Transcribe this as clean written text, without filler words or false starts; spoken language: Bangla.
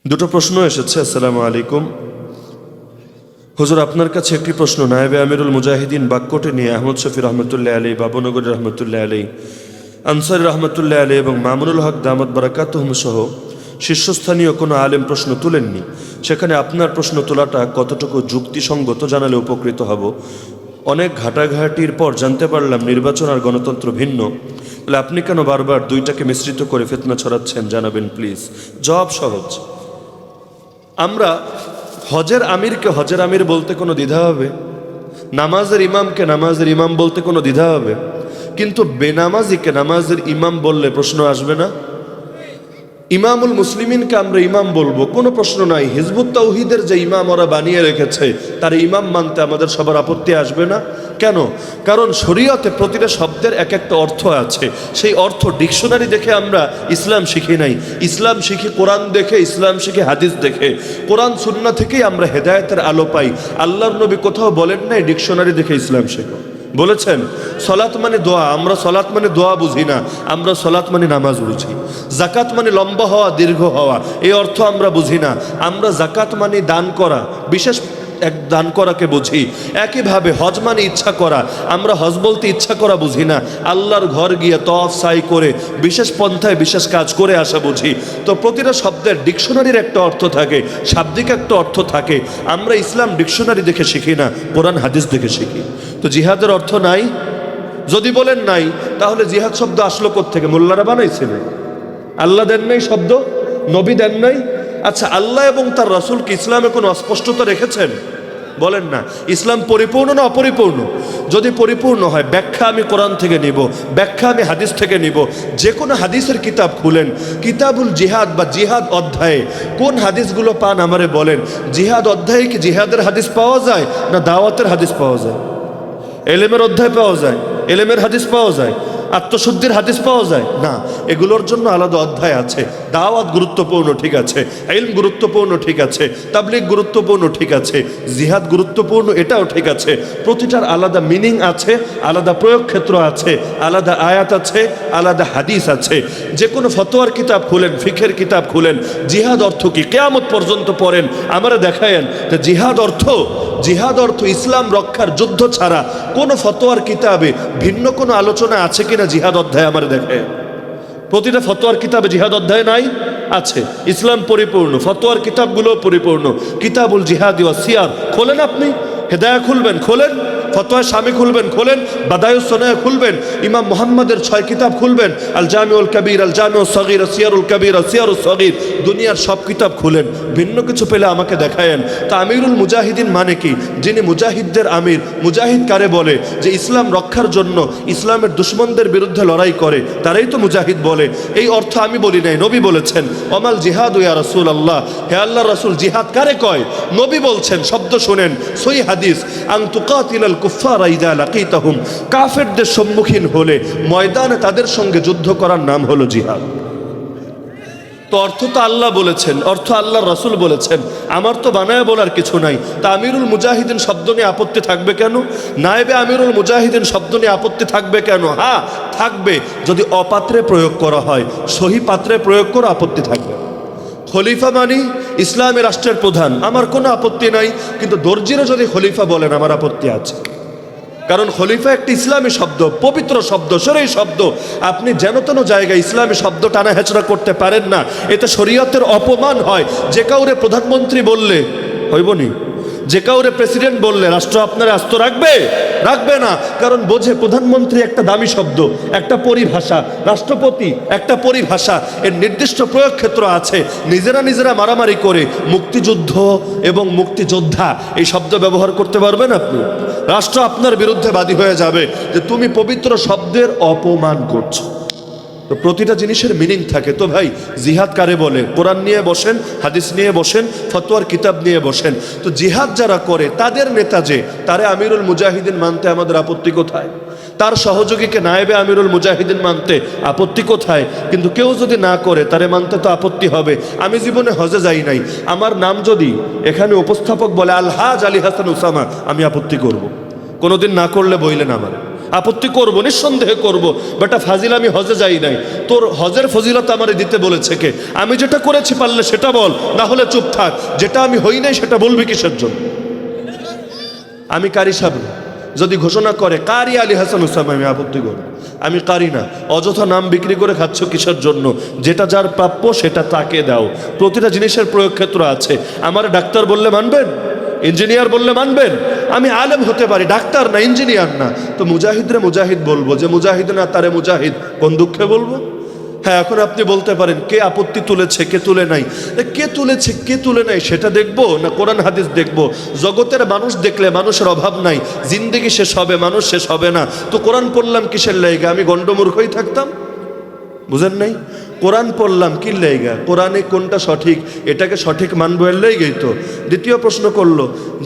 দুটো প্রশ্ন এসেছে। আসসালামু আলাইকুম হুজুর, আপনার কাছে একটি প্রশ্ন। নায়েবে আমিরুল মুজাহিদিন বাক্যটি নিয়ে আহমদ শফি রহমতুল্লাহ আলী, বাবনগরী রহমতুল্লাহ আলী, আনসারি রহমতুল্লাহ আলী এবং মামুনুল হক দামত বারাকাতুহুম সহ শীর্ষস্থানীয় কোনো আলেম প্রশ্ন তুলেননি। সেখানে আপনার প্রশ্ন তোলাটা কতটুকু যুক্তিসঙ্গত জানালে উপকৃত হব। অনেক ঘাটাঘাটির পর জানতে পারলাম নির্বাচন আর গণতন্ত্র ভিন্ন। তাহলে আপনি কেন বারবার দুইটাকে মিশ্রিত করে ফিতনা ছড়াচ্ছেন, জানাবেন প্লিজ। জবাব সহজ। আমরা হজের আমিরকে হজের আমির বলতে কোনো দ্বিধা হবে? নামাজের ইমামকে নামাজের ইমাম বলতে কোনো দ্বিধা হবে? কিন্তু বেনামাজিকে নামাজের ইমাম বললে প্রশ্ন আসবে না? ইমামুল মুসলিমিনকে আমরা ইমাম বলবো, কোনো প্রশ্ন নাই। হিজবুত তাওহীদের যে ইমাম ওরা বানিয়ে রেখেছে তার ইমাম মানতে আমাদের সবার আপত্তি আসবে না? কেন? কারণ শরীয়তে প্রতিটা শব্দের এক একটা অর্থ আছে। সেই অর্থ ডিকশনারি দেখে আমরা ইসলাম শিখি নাই। ইসলাম শিখি কোরআন দেখে, ইসলাম শিখি হাদিস দেখে। কোরআন সুন্নাহ থেকেই আমরা হেদায়েতের আলো পাই। আল্লাহর নবী কোথাও বলেন নাই ডিকশনারি দেখে ইসলাম শেখো। বলেছেন সলাত মানে দোয়া। আমরা সলাত মানে দোয়া বুঝি না, আমরা সলাত মানে নামাজ বুঝি। জাকাত মানে লম্বা হওয়া, দীর্ঘ হওয়া, এই অর্থ আমরা বুঝি না। আমরা জাকাত মানে দান করা, বিশেষ এক দান করাকে বুঝি। একইভাবে হজ মানে ইচ্ছা করা। আমরা হজ বলতে ইচ্ছা করা বুঝি না, আল্লাহর ঘর গিয়ে তওয়াফ সাই করে বিশেষ পন্থায় বিশেষ কাজ করে আসা বুঝি। তো প্রতিটা শব্দের ডিকশনারির একটা অর্থ থাকে, শাব্দিক একটা অর্থ থাকে। আমরা ইসলাম ডিকশনারি দেখে শিখি না, কোরআন হাদিস দেখে শিখি। তো জিহাদের অর্থ নাই? যদি বলেন নাই, তাহলে জিহাদ শব্দ আসলো কোত্থেকে? মোল্লারা বানাইছিল? আল্লাহ দেন নাই শব্দ, নবী দেন নাই। আচ্ছা, আল্লাহ এবং তার রাসূল কি ইসলামে কোনো অস্পষ্টতা রেখেছেন? বলেন না। ইসলাম পরিপূর্ণ না অপরিপূর্ণ? যদি পরিপূর্ণ হয়, ব্যাখ্যা আমি কোরআন থেকে নিব, ব্যাখ্যা আমি হাদিস থেকে নিব। যে কোনো হাদিসের কিতাব খুলেন, কিতাবুল জিহাদ বা জিহাদ অধ্যায়ে কোন হাদিসগুলো পান আমারে বলেন। জিহাদ অধ্যায়ে কি জিহাদের হাদিস পাওয়া যায়, না দাওয়াতের হাদিস পাওয়া যায়? এলেমের অধ্যায় পাওয়া যায়, এলেমের হাদিস পাওয়া যায়, আত্মশুদ্ধির হাদিস পাওয়া যায় না। এগুলোর জন্য আলাদা অধ্যায় আছে। দাওয়াত গুরুত্বপূর্ণ, ঠিক আছে। ইলম গুরুত্বপূর্ণ, ঠিক আছে। তাবলীগ গুরুত্বপূর্ণ, ঠিক আছে। জিহাদ গুরুত্বপূর্ণ, এটাও ঠিক আছে। প্রতিটার আলাদা মিনিং আছে, আলাদা প্রয়োগ ক্ষেত্র আছে, আলাদা আয়াত আছে, আলাদা হাদিস আছে। যে কোনো ফতোয়ার কিতাব খুলেন, ফিকের কিতাব খুলেন, জিহাদ অর্থ কি কিয়ামত পর্যন্ত পড়েন, আমারা দেখায়েন যে জিহাদ অর্থ ইসলাম রক্ষার যুদ্ধ ছাড়া কোনো ফতোয়ার কিতাবে ভিন্ন কোনো আলোচনা আছে কিনা জিহাদ অধ্যায় আমার দেখে। প্রতিটা ফতোয়ার কিতাবে জিহাদ অধ্যায় নাই? আছে। ইসলাম পরিপূর্ণ, ফতোয়ার কিতাবগুলো পরিপূর্ণ। কিতাবুল জিহাদ ওয়া সিয়ার খোলেন, আপনি হেদায়া খুলবেন, খোলেন। ফতোয়া শামী খুলবেন, খোলেন। বাদায়ুস সুন্নাহ খুলবেন। ইমাম মুহাম্মাদের 6 কিতাব খুলবেন, আল জামিউল কবির, আল জামিউস সগীর, সিয়ারুল কবির, সিয়ারুস সগীর। দুনিয়ার সব কিতাব খুলেন। ভিন্ন কিছু পেলে আমাকে দেখায়েন। তা আমিরুল মুজাহিদিন মানে কি? যিনি মুজাহিদদের আমির। মুজাহিদ কারে বলে? যে ইসলাম রক্ষার জন্য ইসলামের দুশমনদের বিরুদ্ধে লড়াই করে, তারাই তো মুজাহিদ বলে। এই অর্থ আমি বলি নাই, নবী বলেছেন। অমাল জিহাদ ইয়া রাসূলুল্লাহ, হে আল্লাহর রাসূল, জিহাদ কারে কয়? নবী বলছেন। শব্দ শুনেন, সহিহ হাদিস, আন তুকাতিলাল কুফারা ইযা লাকিতাহুম, কাফেরদের সম্মুখীন হলে ময়দানে তাদের সঙ্গে যুদ্ধ করার নাম হলো জিহাদ। তো অর্থ তো আল্লাহ বলেছেন, অর্থ আল্লাহর রাসূল বলেছেন, আমার তো বানায় বলার কিছু নাই। তা আমিরুল মুজাহিদিন শব্দ নিয়ে আপত্তি থাকবে কেন? নায়েবে আমিরুল মুজাহিদিন শব্দ নিয়ে আপত্তি থাকবে কেন? হ্যাঁ থাকবে, যদি অপাত্রে প্রয়োগ করা হয়। সহি পাত্রে প্রয়োগ করে আপত্তি থাকবে। খলিফা মানি ইসলামী রাষ্ট্রের প্রধান, আমার কোনো আপত্তি নাই। কিন্তু দর্জিরা যদি খলিফা বলেন, আমার আপত্তি আছে। কারণ খলিফা একটি ইসলামী শব্দ, পবিত্র শব্দ, শরঈ শব্দ। আপনি যেন তেন জায়গায় ইসলামী শব্দ টানা হেঁচড়া করতে পারেন না, এতে শরীয়তের অপমান হয়। যে কাউরে প্রধানমন্ত্রী বললে হইবনি, যে কাউরে প্রেসিডেন্ট বললে রাষ্ট্র আপনার আস্ত রাখবে? রাখবে না। কারণ বোঝে প্রধানমন্ত্রী একটা দামি শব্দ, একটা পরিভাষা। রাষ্ট্রপতি একটা পরিভাষা, এর নির্দিষ্ট প্রয়োগ ক্ষেত্র আছে। নিজেরা মারামারি করে মুক্তিযুদ্ধ এবং মুক্তিযোদ্ধা এই শব্দ ব্যবহার করতে পারবেন আপনি? রাষ্ট্র আপনার বিরুদ্ধে বাদী হয়ে যাবে যে তুমি পবিত্র শব্দের অপমান করছো। তো প্রতিটা জিনিসের মিনিং থাকে। তো ভাই, জিহাদ কারে বলে? কোরআন নিয়ে বসেন, হাদিস নিয়ে বসেন, ফতোয়ার কিতাব নিয়ে বসেন। তো জিহাদ যারা করে তাদের নেতা যে, তারে আমিরুল মুজাহিদিন মানতে আমাদের আপত্তি কোথায়? তার সহযোগীকে নায়েবে আমিরুল মুজাহিদিন মানতে আপত্তি কোথায়? কিন্তু কেউ যদি না করে, তারে মানতে তো আপত্তি হবে। আমি জীবনে হজে যাই নাই, আমার নাম যদি এখানে উপস্থাপক বলে আল হাজ আলী হাসান উসামা, আমি আপত্তি করব। কোনোদিন না করলে বইলেন আমার। আপত্তি করব, নিঃসন্দেহে করব। বেটা ফাজিল, আমি হজে যাই নাই, তোর হজের ফজিলত আমারে দিতে বলেছে কে? আমি যেটা করেছি পারলে সেটা বল, না হলে চুপ থাক। যেটা আমি হই নাই সেটা বলবি কিসের জন্য? আমি কারি সাহেব যদি ঘোষণা করে কারি আলী হাসান হুসাইন, আমি আপত্তি করব। আমি কারি না। অযথা নাম বিক্রি করে খাচ্ছ কিসের জন্য? যেটা যার প্রাপ্য সেটা তাকে দাও। প্রতিটা জিনিসের প্রয়োগ ক্ষেত্র আছে। আমার ডাক্তার বললে মানবেন? ইঞ্জিনিয়ার বললে মানবেন? আমি আলেম হতে পারি, ডাক্তার না, ইঞ্জিনিয়ার না। তো মুজাহিদরে মুজাহিদ বলবো, যে মুজাহিদ না তারে মুজাহিদ কোন দুঃখে বলবো? হ্যাঁ, এখন আপনি বলতে পারেন কে আপত্তি তুলেছে, কে তুলে নাই। কে তুলেছে, কে তুলে নাই সেটা দেখবো না কোরআন হাদিস দেখবো? জগতের মানুষ দেখলে মানুষের অভাব নাই, জিন্দেগি শেষ হবে, মানুষ শেষ হবে না। তো কোরআন পড়লাম কিসের লাইগা? আমি গণ্ডমূর্খই থাকতাম? বুঝেন নাই? কোরআন পড়লাম কি লাইগা? কোরআনে কোনটা সঠিক এটাকে সঠিক মানবো এর লাইগাই তো। দ্বিতীয় প্রশ্ন করলো যে